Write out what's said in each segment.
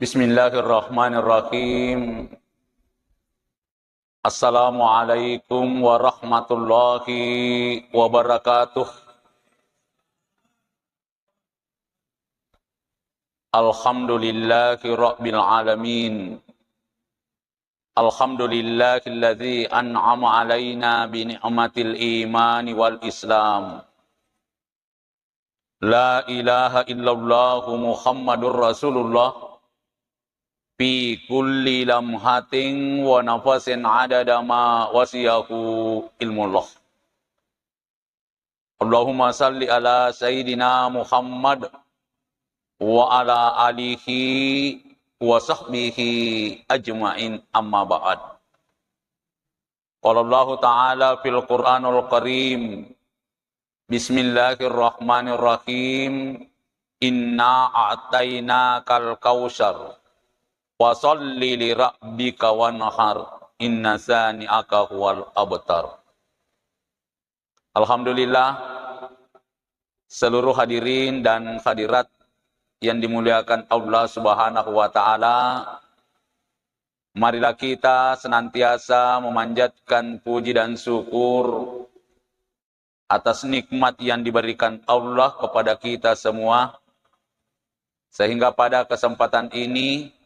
Bismillahirrahmanirrahim. Assalamualaikum warahmatullahi wabarakatuh. Alhamdulillahi rabbil alamin. Alhamdulillahilladzi an'ama alaina bi ni'matil imani wal islam. La ilaha illallah Muhammadur Rasulullah. Fi kulli lamhatin wa nafasin adada ma wasiyahu ilmullah. Allahumma salli ala Sayyidina Muhammad wa ala alihi wa sahbihi ajma'in amma ba'd. Qala Allah Ta'ala fil Qur'anul Karim. Bismillahirrahmanirrahim. Inna a'tainakal kautsar. Wasalli li rabbika wanhar inna sani'aka huwal abtar. Alhamdulillah, seluruh hadirin dan hadirat yang dimuliakan Allah Subhanahu wa taala, marilah kita senantiasa memanjatkan puji dan syukur atas nikmat yang diberikan Allah kepada kita semua, sehingga pada kesempatan ini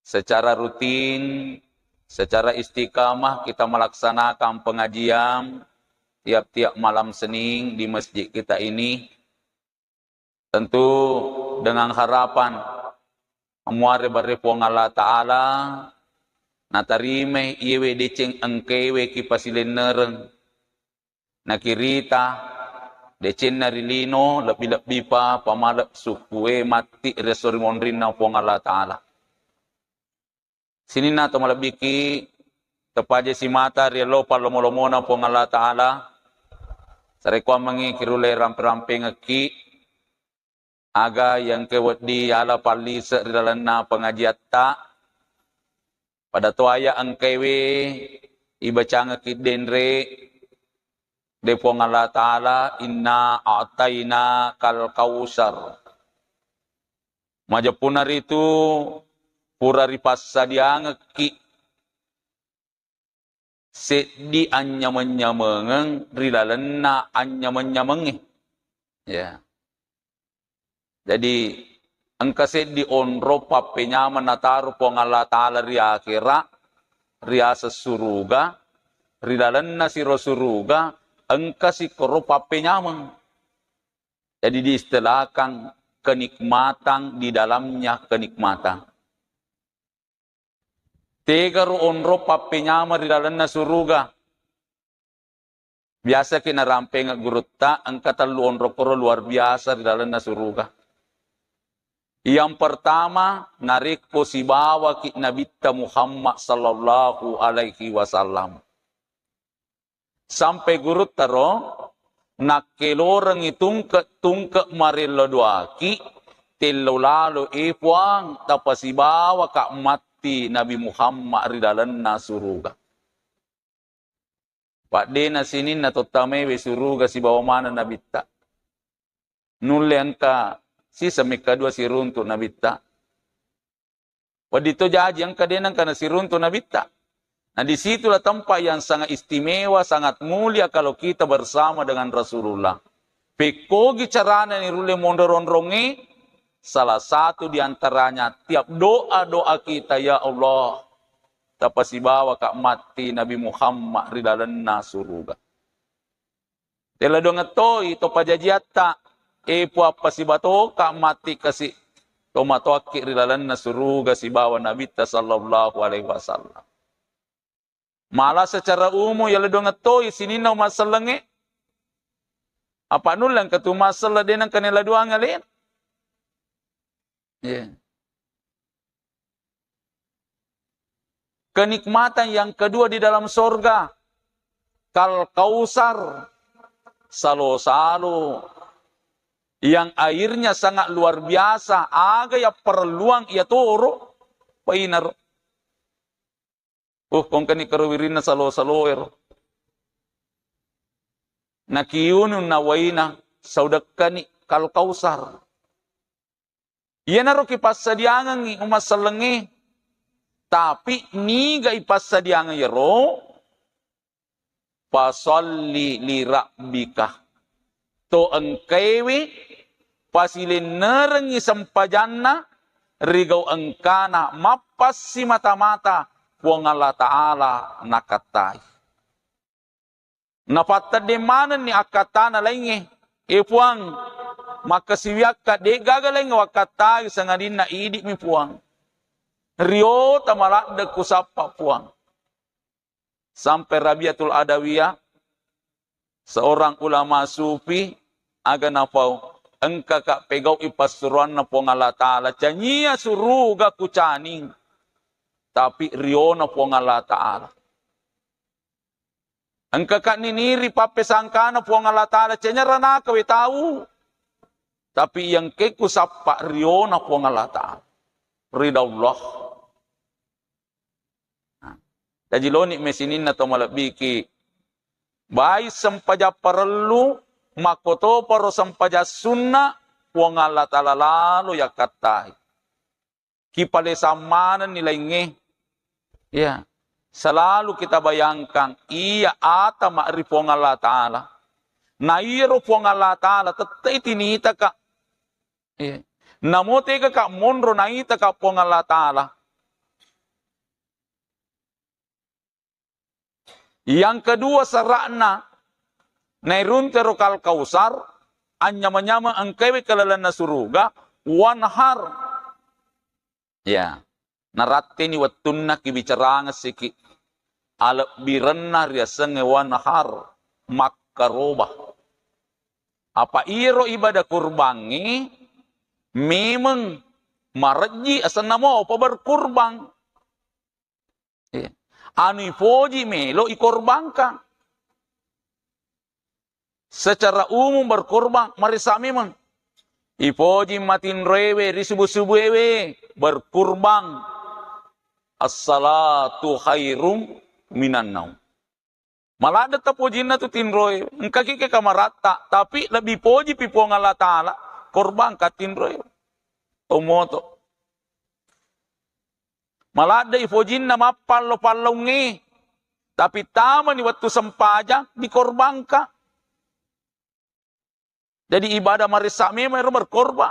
secara rutin, secara istiqamah kita melaksanakan pengajian tiap-tiap malam Senin di masjid kita ini. Tentu dengan harapan amuare barepong Allah Ta'ala natarime iwe deceng engkewe kipasilenereng nakirita decen narilino lebih-lebih pa pamalap sukue mati resori monrin na pong Allah Ta'ala. Sini na tumalabiki tapaje si mata rielo palomo-lomo na pong Allah Ta'ala. Sarekwa mangi kirulay rampe-rampe ngaki. Aga yang kewadi ala pali seridalan na pengajiat ta. Pada tuaya ang kewe ibaca ngaki denre. De pong Allah Ta'ala inna a'tayna kal kausar. Majapunar itu pura ripasa dia ngeki sedi anyaman-nyamengeng rilalena anyaman-nyamengeh ya. Jadi engka sedi onro pape nyaman nataru pong Allah Ta'ala ria akhirat ria sesuruga rilalena siro suruga engka si koro pape nyaman. Jadi diistilahkan kenikmatan di dalamnya kenikmatan. Tega ro onro pape nyama di dalam nasuruga. Biasa kina rampe ngagurutta angkatan lu onro koro luar biasa di dalam nasuruga. Yang pertama narik posibawa ki Nabi Muhammad sallallahu alaihi wasallam. Sampai gurutta ro nakeloreng itungke marilo duaki telo lalo ipuang tapasibawa ka Nabi Muhammad ridalan na suruga. Pak de na sinin na totame we suruga si bawa mana nabita. Nulen ka si samikadua si runtu nabita. Wadito jaji ang kadenang ka na si runtu nabita. Nah disitulah tempat yang sangat istimewa, sangat mulia kalau kita bersama dengan Rasulullah. Pekogi carana ni rule mondorondrongi. Salah satu diantaranya tiap doa-doa kita, ya Allah, tapasibawa kak mati Nabi Muhammad ridalana suruga. Tela dongatoi to pajajiata epo apa si bato kak mati kasi tomatoaki ridalana suruga si bawa Nabi sallallahu alaihi wasallam. Malah secara umum ya dongatoi sinina masalenge apa nulang katu masalah denang kanela dua ngalin. Yeah. Kenikmatan yang kedua di dalam sorga. Kal kausar. Salo-salo. Yang airnya sangat luar biasa. Aga ya perluang ia toro. Painar. Kung kani karawirina salo-salo ero. Nakiyunun na waina. Saudak kani kal kausar. Iya naro kipasadiangan ngi umasalengi. Tapi ni ga ipasadiangan yero pasalli li rabbika. To engkewi pasilin nerengi sampajanna rigau engkana mapas si mata-mata puang Allah Ta'ala nakatai. Napata de mana ni akatana laingi. Puang maka siwiak ka de gagaleng wakatai sangadin na idik mi puang. Rio tamalak de kusapa puang. Sampai Rabiatul Adawiyah, seorang ulama sufi, aga napau, engka kak pegau ipasuruan na puang Allah Ta'ala. Canyia suruga kucaning. Tapi rio na puang Allah Ta'ala. Engka kak niniri papesangkana puang Allah Ta'ala. Canya rana kawe tahu. Tapi yang ke kusapa rio na puang Allah Ta'ala. Rida Allah. Jadi lonik mesinin na to malabiki. Baik sempaja perlu makoto paro sempaja sunnah puang Allah Ta'ala lalu ya katai. Kipale samanan nilai nge. Ya. Selalu kita bayangkan iya ata ma'ri puang Allah Ta'ala. Na iro puang Allah Ta'ala tetay tinita ka. Ya. Namote ka monro na ita ka puang Allah Ta'ala. Yang kedua sarakna nairun terokal kausar anyama-nyama angkewe kalalan na suruga wanhar. Ya, narate ni watunna kibicaranga siki alap biranna riasang wanhar makarobah. Apa iro ibadah kurbangi memang maraji asan namo apa berkurbang. Ya. Anu ipoji melo ikorbankan. Secara umum berkorban marisa memang. Ipoji matin rewe risubu-subu ewe berkurban. As-salatu khairum minan naum. Malah ada tapojina tu tinroe. Engkaki ke kamarata. Tapi lebih poji pipuang Allah Ta'ala. Korban katinroe. Omoto. Malah ada ifojin na mapalo-palo ngi. Tapi tama ni waktu sempaja dikorbankan. Jadi ibadah marisak memang berkorban.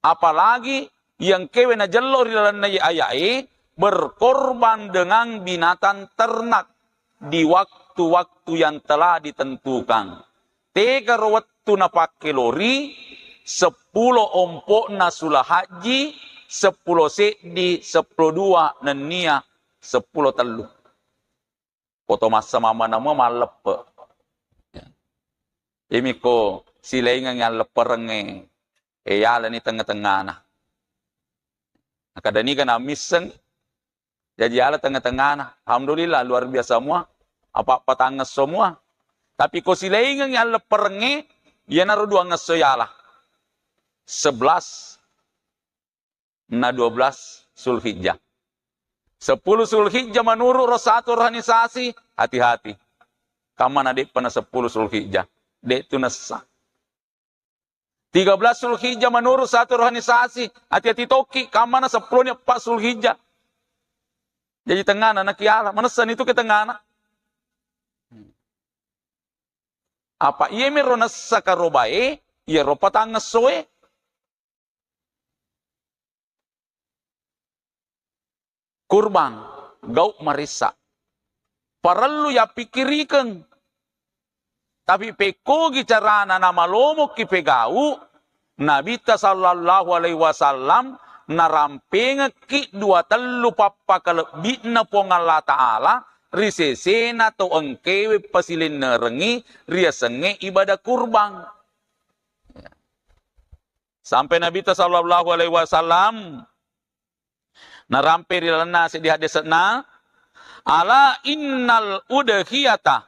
Apalagi yang kewe na jello rilan na ayai berkorban dengan binatang ternak di waktu-waktu yang telah ditentukan. Tega waktu na pakai lori 10 ompok na sulah haji 10 sekdi, 10 dua, nenia, 10 telu. Foto masa mama nama malepe. Ini ko silaingan yang leperenge. Yala ni tengah-tengah na. Kadang ni kan amisen. Jadi yala tengah-tengah na. Alhamdulillah luar biasa semua. Apa-apa tangas semua. Tapi ko silaingan yang leperenge. Ia naruh dua ngeso yala. 11 na 12 Zulhijjah. 10 Zulhijjah menurut satu organisasi, hati-hati. Kamana dek pernah 10 Zulhijjah. Dek itu nesa. 13 Zulhijjah menurut satu organisasi, hati-hati toki. Kamana 10 nya 4 Zulhijjah. Jadi tengah anak kiala. Menesan itu ke tengah. Apa iya meronesa karobae, iya ropatang ngesoe. Kurban, gau marisa. Paralu ya pikirikan. Tapi pekogi carana nama lomok ki pegau. Nabi sallallahu alaihi wasallam narampenga ki 2 papa kalebina pong Allah Ta'ala. Risesena to engkewe pasilin nerengi riasenge ibadah kurban. Sampai Nabi sallallahu alaihi wasallam narampe rilana di hadisna ala innal udhiyata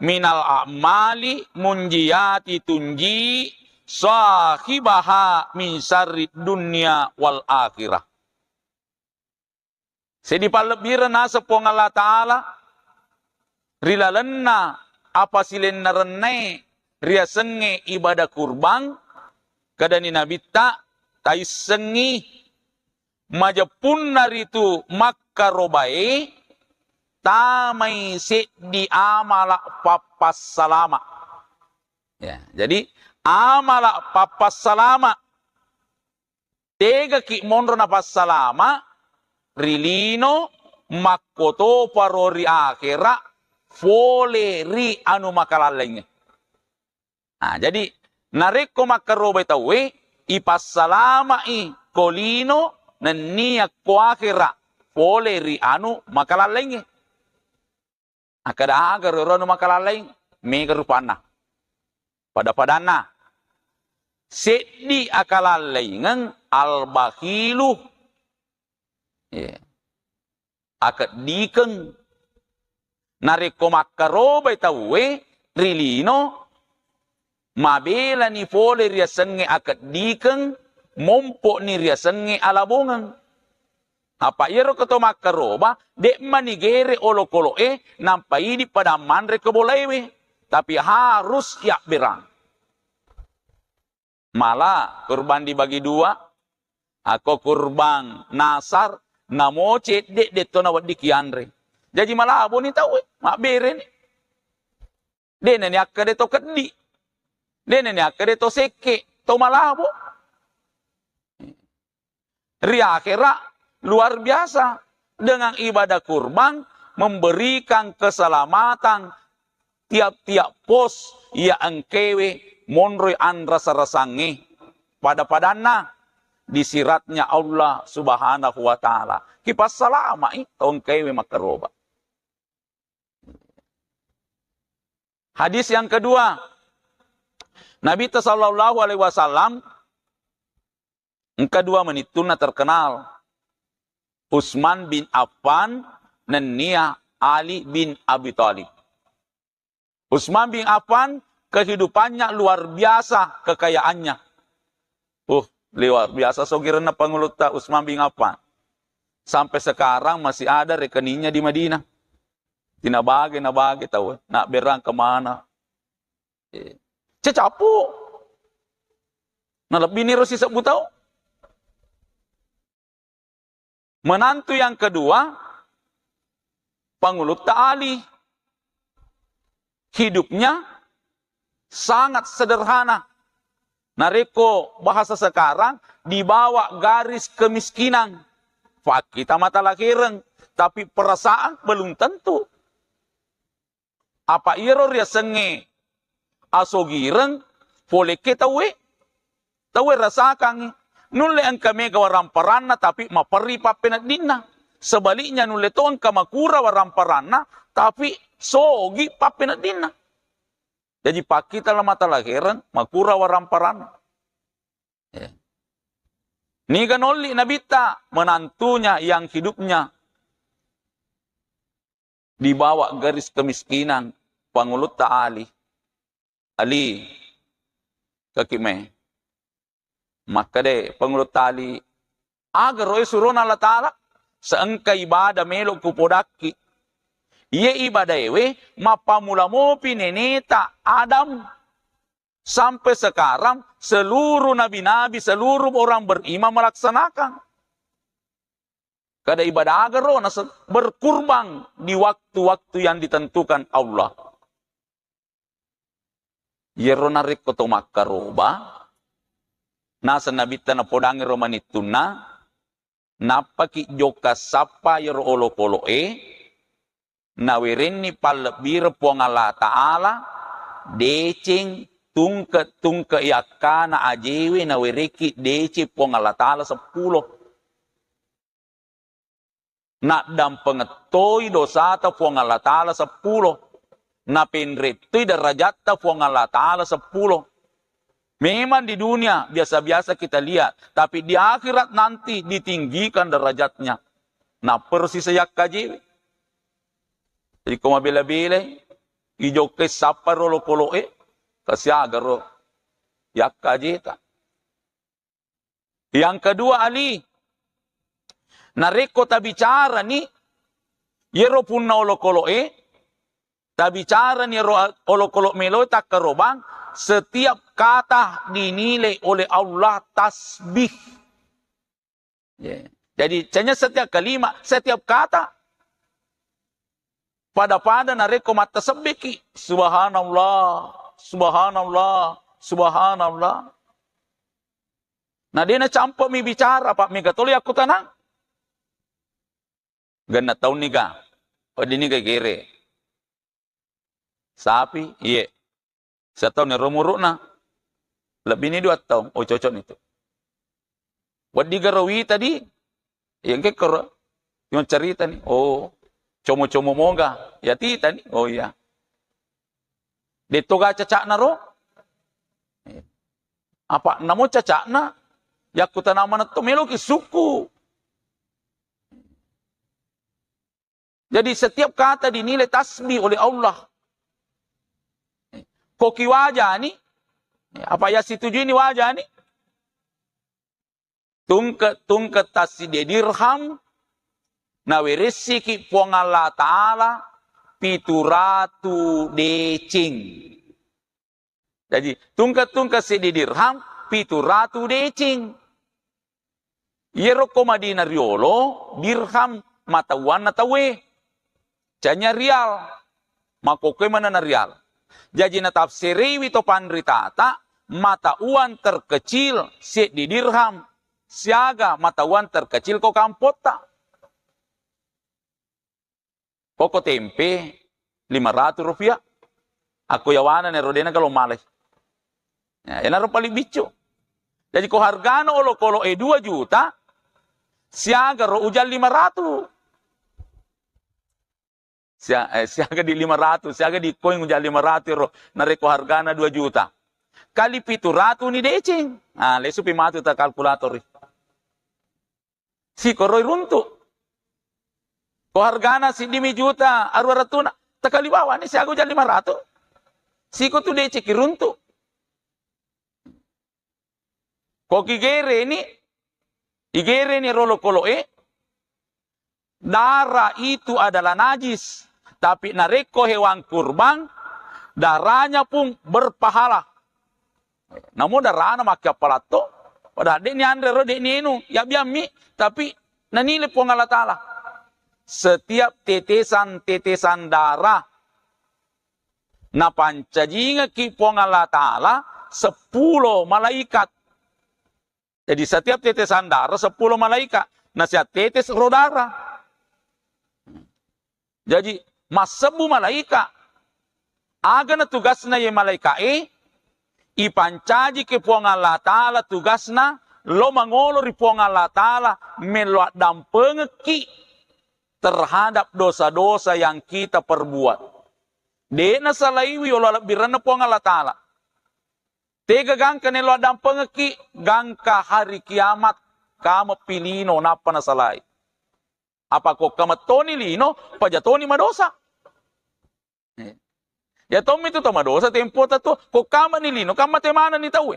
minal a'mali munjiyati tunji sahibaha min syarrid dunya wal akhirah. Sedi palebirna sepong Allah Ta'ala rilalena apa silen narene riasenge ibadah kurban Kadani nabita tais sengi majapun naritu makarobae tamai se di amala papas salama. Ya, jadi amala papas salama tega ki monro na pas salama rilino makoto parori akhira fole ri anu makalaleng. Nah, jadi nareko makaroba tawe ipasalama i kolino nania ko akhira fole ri anu makalaleng. Akada agar anu makalaleng mega rupana pada padana sedi akalalengan al-bakhilu ya akad dikeng nareko makaroba tawe rilino mabela ni fole ria senge akad dikeng mompo ni ria senge alabongan apa iro keto makaroba dek manigere olo-kolo nampai di pada manre kebolewe tapi harus yak berang malah kurban dibagi dua aku kurban nasar namo cedek detona wadi kianre jadi malah aboni tahu mak bere ni dene ni akade to kedi dene ni akade to seke to malah abo ria akhirah luar biasa dengan ibadah kurban memberikan keselamatan tiap-tiap pos ya engkewe monroy andra sarasangi pada padana disiratnya Allah Subhanahu wa taala kipas salama engkewe makaroba. Hadis yang kedua Nabi sallallahu alaihi wasallam yang kedua menituna terkenal Utsman bin Affan dan Nia Ali bin Abi Thalib. Utsman bin Affan kehidupannya luar biasa kekayaannya. Luar biasa sogirna panguluta Utsman bin Affan. Sampai sekarang masih ada rekeningnya di Madinah. Tina bagi tahu. Nak berang kemana. Cecapu. Nah lebih ni rosi sebut tahu. Menantu yang kedua, Pangulut Ali. Hidupnya sangat sederhana. Nareko bahasa sekarang, dibawa garis kemiskinan. Kita mata lahiran, tapi perasaan belum tentu. Apa iro ria senge asogiren, boleh kita tawe rasakan. Nulle ang kami gawaramparana tapi mapari papenadina. Sebaliknya nulle to ang kamakura waramparana tapi sogi papenadina. Jadi pak kita lah mata lahiran makura waramparana. Ya. Ni ganoli nabita menantunya yang hidupnya dibawa garis kemiskinan Pangulut Ali. Ali kakime. Maka de Pangulut Ali agar roy suron Allah Ta'ala seengka ibadah melok kupodaki ye ibadah ewe mapamula mo pineneta Adam sampai sekarang seluruh nabi-nabi seluruh orang beriman melaksanakan kada ibadah agar roh berkurban di waktu-waktu yang ditentukan Allah yerona rekoto makaroba nasa nabita na podangi romanituna napaki joka sapa yero olo-kolo nawirin ni palebir puang Allah Ta'ala decing tungke yakana ajewe nawiriki deci puang Allah Ta'ala 10 nak dam pengetoy dosa ta puang Allah Ta'ala 10 na penretui derajat ta puang Allah Ta'ala 10. Memang di dunia biasa-biasa kita lihat, tapi di akhirat nanti ditinggikan derajatnya. Nah persis yak kaji. Jadi kau bela-bela, ijo ke sapa rolo kolo kasih agar yak kaji ta. Yang kedua Ali, nareko tabicara ni, yero punna olo kolo tabicara ni olo kolo melo tak kerobang. Setiap kata dinilai oleh Allah tasbih. Jadi hanya setiap kalimat, setiap kata pada nareko mata sebeki. Subhanallah, subhanallah, subhanallah. Nah dia na campak mi bicara, Pak, mi gatoli aku tenang. Gana tahun ni ka. O di ni ka kere. Sapi, iya. Satu ni rumuruk na. Lebih ni 2 tahun. Oh cocok itu. Wadi garawi tadi. Yang ke kero. Yung cerita ni. Oh. Como-como moga. Ya tita ni. Oh iya. Dito ga cacak na ro. Apa namo cacak na. Yaku tanaman na to. Melo ki suku. Jadi setiap kata dinilai tasbih oleh Allah. Koki wajah ni. Apa ya setuju ini wajah ni? Tungket tasidi dirham. Na weresi ki puang Allah Ta'ala. 700 decing. Jadi tungket sidi dirham. 700 decing. Yero komadina riolo. Dirham matawan na tawe. Canya rial. Makokoy mana na rial. Jadi na tafsiriwi to pandritata. Mata uang terkecil si di dirham. Siaga mata uang terkecil ko kampota. Koko tempe 500 rupiah. Aku yawana ni rodena kalau malay. Ya, yan paling bicu. Jadi ko hargano olo kolo 2 juta. Siaga ro ujal 500. Siaga di 500. Siaga di koin ujal 500 ro. Nareko hargana 2 juta. Kali 700 ni decing. Ah, lesu pimatu ta kalkulator. Si koroi runtuk. Ko hargana si 5 juta, aru ratuna. Takali bawa ni siago jan 500. Si ko tu decing runtuk. Ko igere ni rolo kolo darah itu adalah najis. Tapi nareko hewan kurban, darahnya pun berpahala. Namun darah na makia palato. Padahal dek ni andre ro dek ni enu. Ya biami. Tapi nanile po Allah Ta'ala. Setiap tetesan darah. Na pancajinga ki po Allah Ta'ala. 10 malaikat. Jadi setiap tetesan darah 10 malaikat. Na siya tetes ro darah. Jadi masabu malaikat. Aga na tugas na ye malaikat ipancaji ke puang Allah Ta'ala tugasna lo mangolori puang Allah Ta'ala meluat dampengeki terhadap dosa-dosa yang kita perbuat. Dena salaiwi olah birana puang Allah Ta'ala. Tega gangka neluat dampengeki gangka hari kiamat kama pilino napa na salai. Apa kok kama toni lino pajatoni madosa. Ya tom itu tama dosa tempo tato ko kama nilino kama temana ni tawe.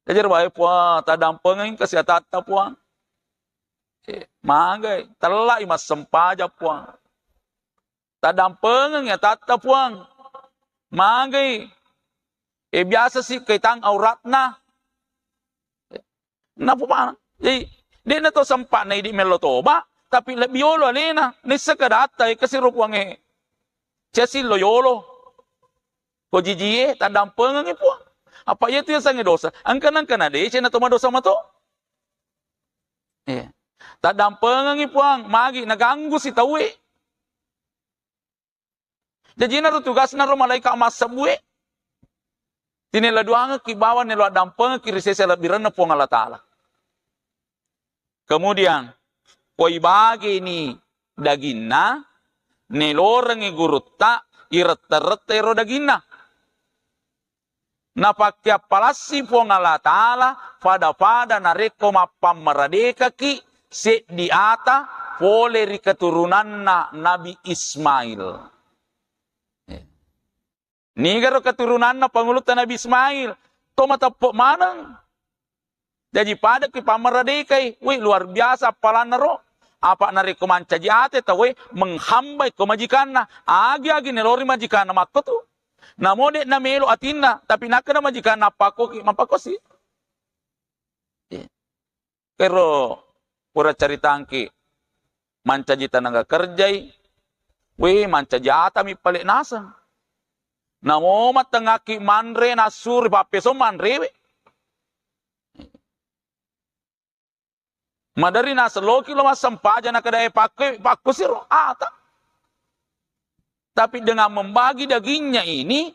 Jajar bae puang tadampengin kesehatan puang. Magai telak imas sempaja puang. Tadampengin ya tata puang. Magai biasa sih kaitang auratna. Napa mana? Jadi dia na to sempat na idi melotoba tapi lebih yolo alena ni sekadata kasi rupuang Cesi loyolo. Ko jijie tadampengan ipo. Apa itu yang sange dosa? Angkan ade cina toma dosa mato. Tadampengan ipuang magi naganggu si tawe. Jadi na tugas na ro malaikat masabue. Tinela duanga ki bawa nelo dampengan ki risese labirana po Allah Ta'ala. Kemudian koi bagi ni daginna nelorang igurutta irete ro daginna. Napakya palasi po Allah Ta'ala pada nareko mapameradeka ki si diata poleri keturunan na Nabi Ismail. Nigaro keturunan na pangulutan Nabi Ismail. Tomatapok manang. Jadi pada ki pameradekai, wih luar biasa palanaro. Apa nareko mancaji ate tawe menghambai kemajikan na. Agi-agi nelori majikan na makto tu. Na mode na melo atinna, tapi nakana majika mapakosi. Pero pura caritangki manca jita nangga kerjai, we manca jata mi palik nasa. Namo matengaki manre nasuri papeso manre we. Madari nasa loki lo masampaja na kadai pakai siro ata. Tapi dengan membagi dagingnya ini,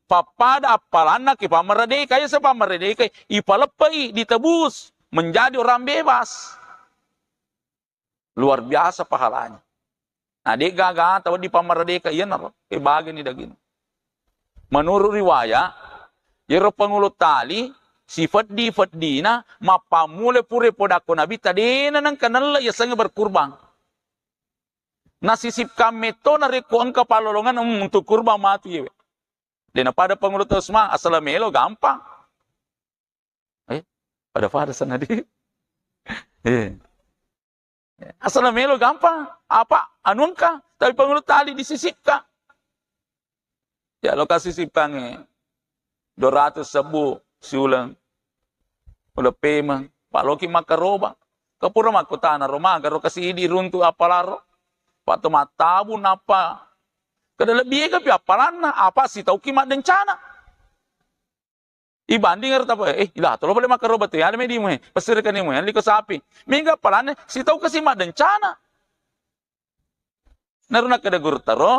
papada apalana ke pamerdeka ya sepamerdeka ipalepai ditebus menjadi orang bebas. Luar biasa pahalanya. Nah, dia gagal tahu di pamerdeka iya naro bagi ni daging. Menurut riwayat, yero pengulut tali si Fadina mapamule pure podako nabi tadi nang kanal ya sange berkurban. Nasisip kami to nariko ang kapalolongan untuk kurban mati. Dan pada pengulut Usman asal melo gampang. Pada sana di. Asal melo gampang. Apa? Anunka. Tapi pengulut tali disisipkan. Ya lo kasih sipang 200 sebu siulang. Udah pemang. Pak Loki makaroba. Kapura makutana Roma. Garo kasih idi runtu apalaro. Pak matabu napa. Kada lebih ke piapalan apa sih tahu kimat dencana. Ibanding erta apa ilah tolo boleh makan robat ya me di mo pasir kan mo yan liko sapi. Mingga palan si tahu kasi mat dencana. Naruna kada gurtaro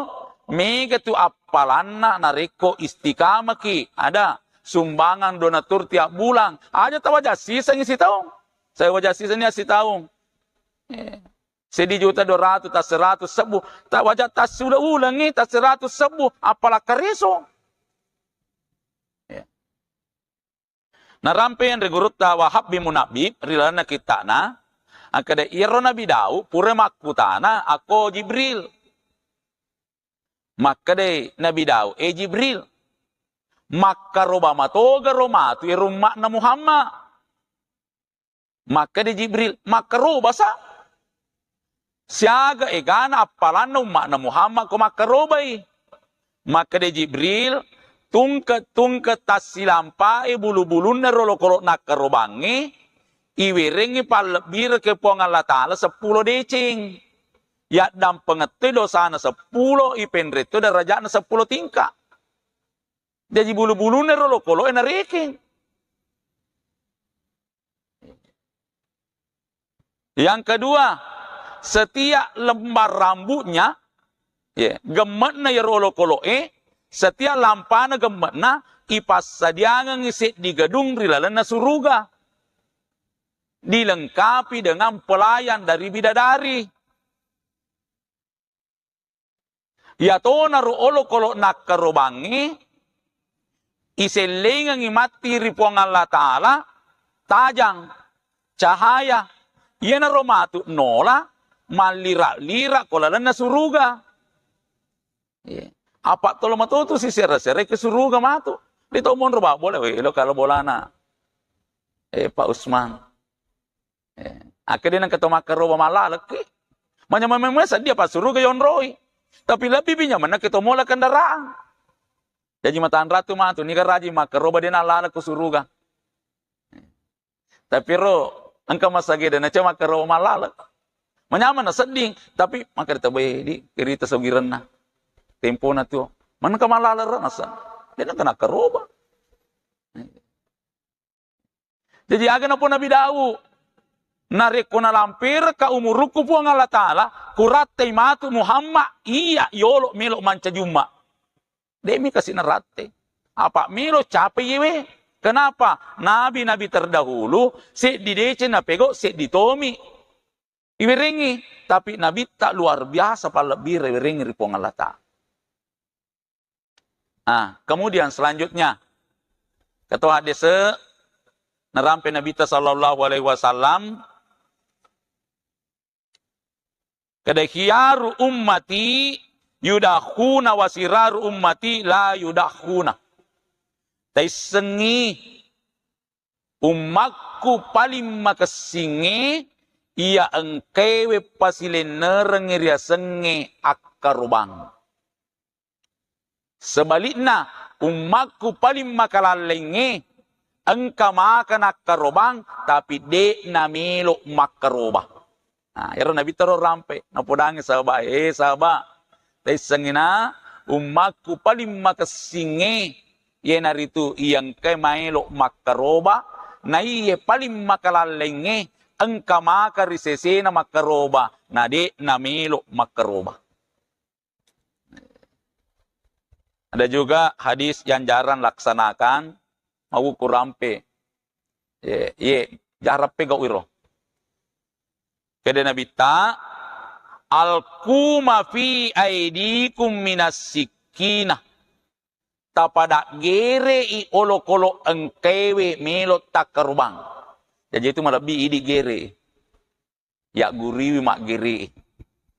mega tu apalan nareko istiqamah ki ada sumbangan donatur tiap bulan. Aja tahu aja sisa ngisi tahu. Saya wajah sisa ni si tahu. Sedi juta 200 tas 100 sebu. Tak wajah tas sudah ulangi tas 100 sebu. Apalah kariso. Narampe yang regurut Wahab bin Munabib. Rilana kita na. Akada iro nabi dau. Pura makutana. Ako Jibril. Makade nabi dau. Jibril. Maka roba matoga romatu. Irumak na Muhammad. Makade Jibril. Maka roba sa. Siaga egana apalan umat na Muhammad ko makarobay. Maka de Jibril tungket tas silampai bulu-bulun na rolo-kolo nakarobangi iwiringi palebir ke pong Allah Ta'ala 10 decing. Ya dam pengeti dosa na 10 ipenrito daraja na 10 tingkat. Jadi bulu-bulun na rolo-kolo na reking. Yang kedua, setiap lembar rambutnya, gemet na yarolo kolo setiap lampana gemet na ipas sadiangan ngisit di gedung rilalan na suruga. Dilengkapi dengan pelayan dari bidadari. Ya to na roolo kolo nakarobangi, iselengang imati ripuang Allah Ta'ala, tajang, cahaya, iya na romatu nola, malira-lira kolalan na suruga. Apa tolo matuto si sere-sere ke suruga matu. Dito mo roba boleh lo kalau bolana. Pak Usman. Akhirnya nang ketemu karoba malalak. Manya dia pas suruga yon roy. Tapi lebih binyaman na ketemu la kendaraan. Jadi mataan ratu matu ni karaji makaroba din alala ko suruga. Tapi engkau masage dan aja makaroba malalak. Manyaman na seding, tapi maka ditabay di kirita sa giran na. Tempo na to. Man ka malalara na sa. Di na ka nakaroba. Jadi aga na po Nabi Daud. Nareko na lampir ka umuruko po ang Allah Ta'ala. Kurate matu Muhammad. Iya yolo milo manca juma. Demi kasi narate. Apa milo capek yewe. Kenapa? Nabi-nabi terdahulu. Si didece na pego, si ditomi. Iwiringi, tapi Nabi tak luar biasa palebih iwiringi ripong Allah Ta'ala. Kemudian selanjutnya ketua hadis narampe Nabi sallallahu alaihi wasallam kada khiyaru ummati yudakhuna wasiraru ummati la yudakhuna. Taisengi umatku paling makasingi ia engkewe pasilenereng iria senge akarubang. Sebaliknya, umatku paling makalalenge, engka maka nakarobang, tapi de namelo makarobah. Nah, ero nabi taro rampe, napodangi sahabat, sahabat, tay sangina, umatku paling makasinge, ye naritu iyang kay maelo makaroba, na iye paling makalalenge, engka maka risesena makaroba, na de namelo makaroba. Ada juga hadis yang jarang laksanakan, mau kurampe. Jarap pega wiro. Kede Nabi ta, alkuma fi aidikum minas sikinah. Tapada gere i olo-kolo engkewe melot takarubang. Jadi itu malabi idi gere. Ya guriwi mak gere.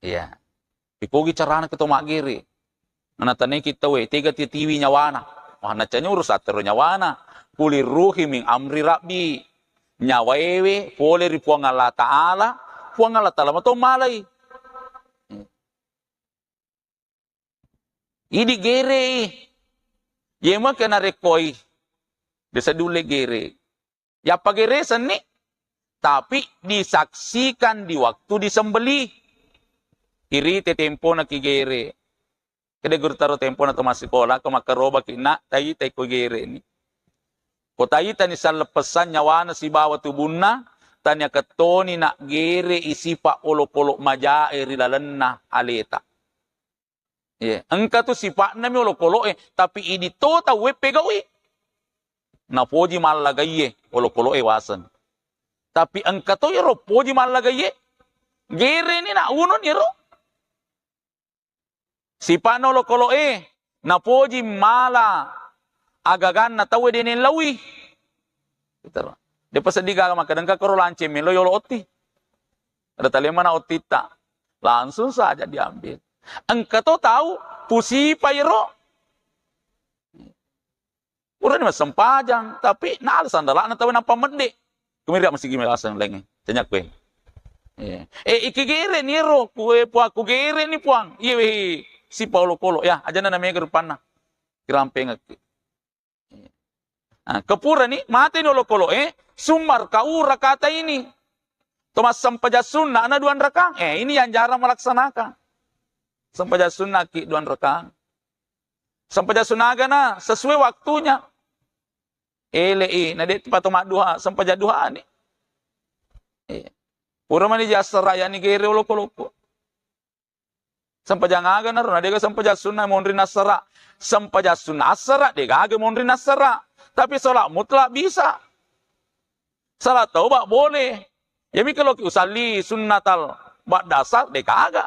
Ya. Ikogi carana kita mak gere. Nanatane kita tiga titiwi nyawana. Wah nacanya urus atero nyawana. Kuli ruhi min amri rabbi. Nyawewe pole ri puang Allah Ta'ala. Puang Allah Ta'ala mato malay. Idi gere. Yema kena rekoi. Desa dule gere. Ya pageresan nih. Tapi disaksikan di waktu disembeli. Iri te tempo na kigere. Kede guru taro tempo na tumasikola, kumakaroba kina, tayi ko gere ni. Ko tayi tani sa lepesan nyawa na si bawa tubunna, tanya ketoni na gere isipa olo-kolo majae rilalan na aleta. Engka tu sipa na mi olo-kolo tapi ini to tawe pegawi. Na poji malagaye olo-kolo wasan. Tapi engka to yero poji malagaye. Gere ni na unon yero. Si paano lo kolo na poji mala agagan na tawe din lawi. Depa sediga makadang ka karo lance melo yolo oti. Ada talema na otita. Langsung saja diambil. Engka to tahu pusi payro. Udah ni sempajang tapi na alasan dala na tawe na pamende. Kumira masih gimana alasan lenge. Tanya kue. Ikigere ni ro kue po aku gere ni puang. Iya si Paulo Kolo ya aja na namanya kerupan na kirampeng kepura ni mati ni Kolo sumar kau rakata ini Thomas sampajasun na ana duan rakang ini yang jarang melaksanakan sampajasun na ki duan rakang sampajasun naga na sesuai waktunya na det patoma duha sampajaduha ni pura mani jasa raya ni gere Kolo Sampajangaga na ron, dega sampajasun na monri nasara. Sampajasun nasara, dega aga monri nasara. Tapi salat mutlak bisa. Salat taubat boleh. Yami kalau usali sunnatal bak dasar, dega aga.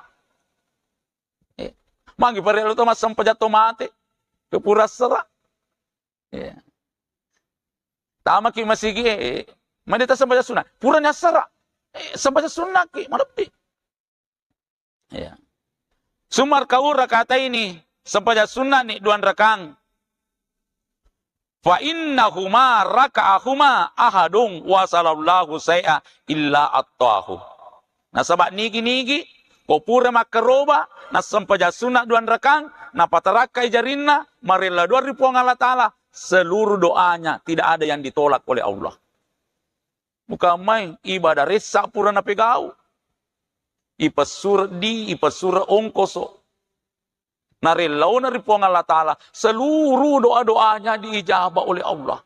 Mangi parelo to mas sampajat tomate. Kepura sera. Tama ki masigi mandita sampajasun na. Pura nasara. Sampajasun na ki, manapi. Sumar kau rakata ini sempaja sunnah ni duan rakang. Fa innahuma raka'ahuma ahadung wa sallallahu say'a illa attahu. Nah sabak nigi-nigi ko pura makaroba na sempaja sunnah duan rakang na patarakai jarinna marilla duan ripuang Allah Ta'ala seluruh doanya tidak ada yang ditolak oleh Allah. Bukan main ibadah resa pura na pegau. Ipasura ongkoso. Narilau naripuang Allah Ta'ala. Seluruh doa-doanya diijabah oleh Allah.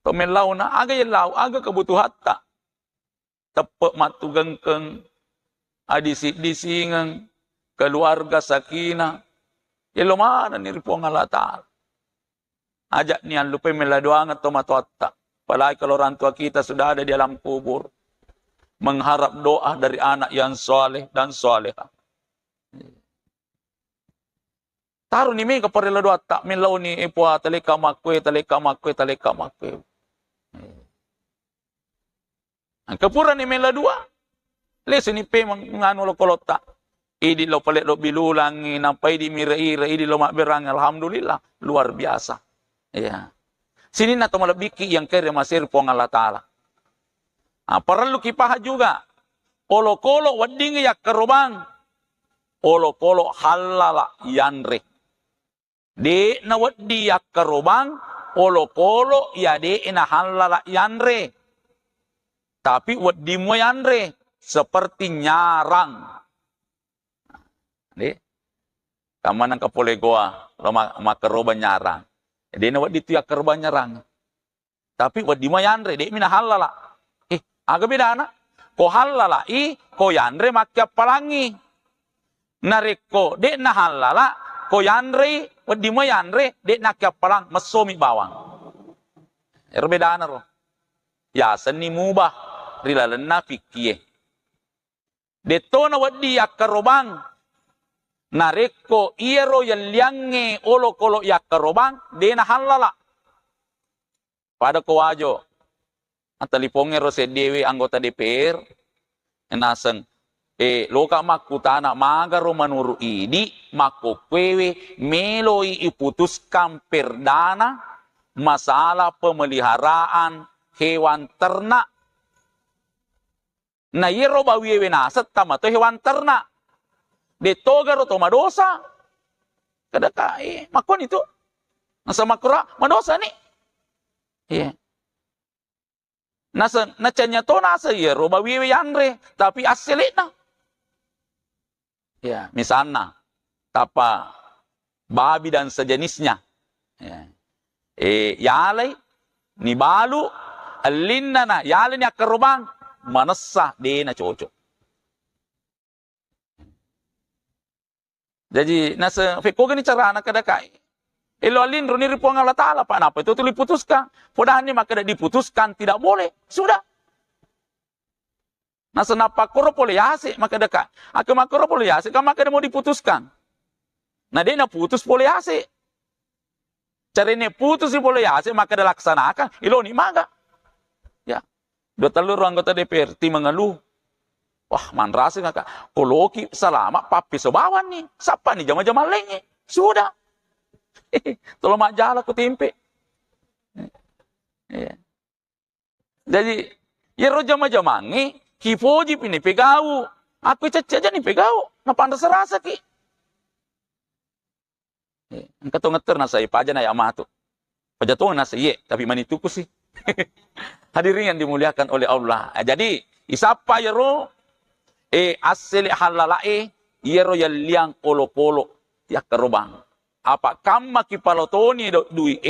Tomelau na aga yelau, aga kebutuhan tak. Tepuk matu gengkeng. Adisi-disingang. Keluarga sakinah. Yelo mana niripuang Allah Ta'ala. Ajak nian lupa meladoangan tomatoata. Apalagi kalau orang tua kita sudah ada di alam kubur. Mengharap doa dari anak yang soleh dan soleha. Taruh ni mereka parela doa tak milau ni ipua talika makwe. Kepura ni mela dua. Lesu ni pe menganu lo kolota. Idi lo palet lo bilulangi nampai di mira-ira idi lo makberang alhamdulillah luar biasa. Ya. Sini na to malabiki yang kere masir puang Allah Ta'ala. Perlu kipaha juga. Olo-kolo wading yak kerobang. olo-kolo halala yanre. De na waddi yakkarobang, olo-kolo ya de na halala yanre. Tapi waddi mo yanre, seperti nyarang. De, kaman ang kapolegoa, makaroban nyarang. De na waddi tu yakkaroban nyarang. Tapi waddi mo yanre, de mina halala. Aga bidana. Ko halala ko yanre makyap palangi. Nareko de na halala, ko yanre, waddi mo yanre, de nakyap palang, masomi bawang. Bidana ro. Yasan ni mubah, rilalan na fikye. Deto na waddi yakkarobang, nareko iro yalyange olo-kolo yakkarobang, de na halala. Pada ko wajo, ang talipongin ro sa dewe anggota DPR, nasang, loka makutana, magaro manuru idi, makukwewe, meloi iputuskan perdana, masalah pemeliharaan hewan ternak. Na yero bawiwe nasat, tama to hewan ternak. Detogaro to madosa. Kadaka, makon itu. Nasa makura, madosa ni. Yeah. Nasa nacanya to nasa yero bawiwe yanre tapi asilit na. Ya, misalnya tapa babi dan sejenisnya. Ya. Yalay ni balu alinna na yalay ni akarubang manasa de na cocok. Jadi nasa feko gani cara anak kadakai. Elo alin roni ripuang Allah Ta'ala, Pak, apa itu diputuskan? Podahannya maka diputuskan, tidak boleh. Sudah. Nah, senapa koro boleh yase, maka dekat. Aku makoro boleh yase, kan maka mau diputuskan. Nah, dia nak putus boleh yase. Caranya putus boleh yase, maka dilaksanakan. Elo ni maka. Ya. Dua telur anggota DPR, mengeluh. Wah, manrasi kakak. Koloki selama papi sobawan nih. Siapa nih jama-jama lainnya? Sudah. Tolong majalah ku tempe. Jadi, ya roja majamangi, kifoji pini pegau. Aku caca nih pegau. Napanda serasa ki. Engkau tuh ngeter nasa paja na yamato. Pajatuan nasa ye, tapi manituku sih. Hadirin yang dimuliakan oleh Allah. Jadi, isapa ya ro, asli halalae, ya ro yaliang polo-polo, ya kerubang. Apa kamma kipalotoni dui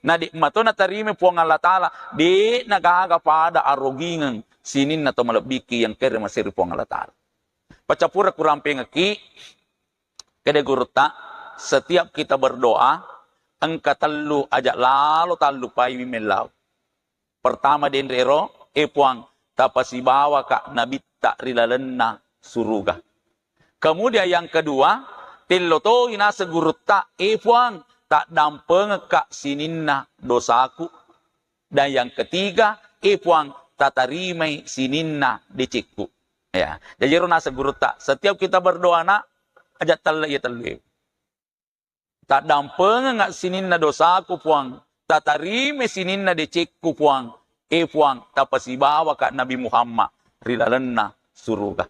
na di mato na tarime puang Allah Ta'ala di nagaga pada arogingan sinin na to malabiki yang kere masiri puang Allah Ta'ala. Pacapura kurang pengaki kede gurta setiap kita berdoa engka tallu ajak lalu tallu pai mimelau. Pertama den rero puang tapasibawa ka nabitta rilalenna suruga. Kemudian yang kedua Tiloto ina segurutta puang tak dampeng kak sininna dosaku. Dan yang ketiga puang tatarimai sininna dicikku. Ya, jadi rona segurutta. Setiap kita berdoa nak ajak talla ya tallu. Tak dampeng kak sininna dosaku puang tatarimai sininna dicikku puang puang tapasibawa kak Nabi Muhammad rilalenna suruga.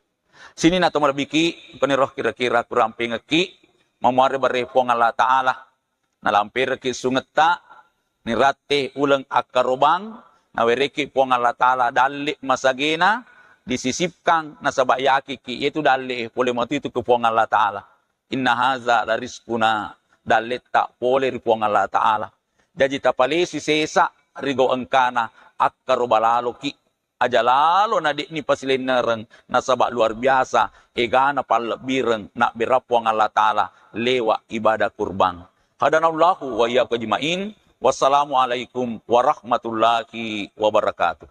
Sini na to marbiki peniroh kira-kira kurang pengeki mamare bare puang Allah Ta'ala nalampir ki sungeta nirate ulang akarobang nawereki puang Allah Ta'ala dalik masagena disisipkan nasabayaki ki itu dalik boleh mati itu ke puang Allah Ta'ala inna haza la rizquna dalik tak boleh puang Allah Ta'ala jadi tapalesi sesa rigo engkana akarobalalo ki aja lalo na di ni pasilinareng nasaba luar biasa egana palebireng nak birapuang Allah Ta'ala lewa ibadah kurban. Hadanallahu wa iyyakum ajmain. Wassalamualaikum warahmatullahi wabarakatuh.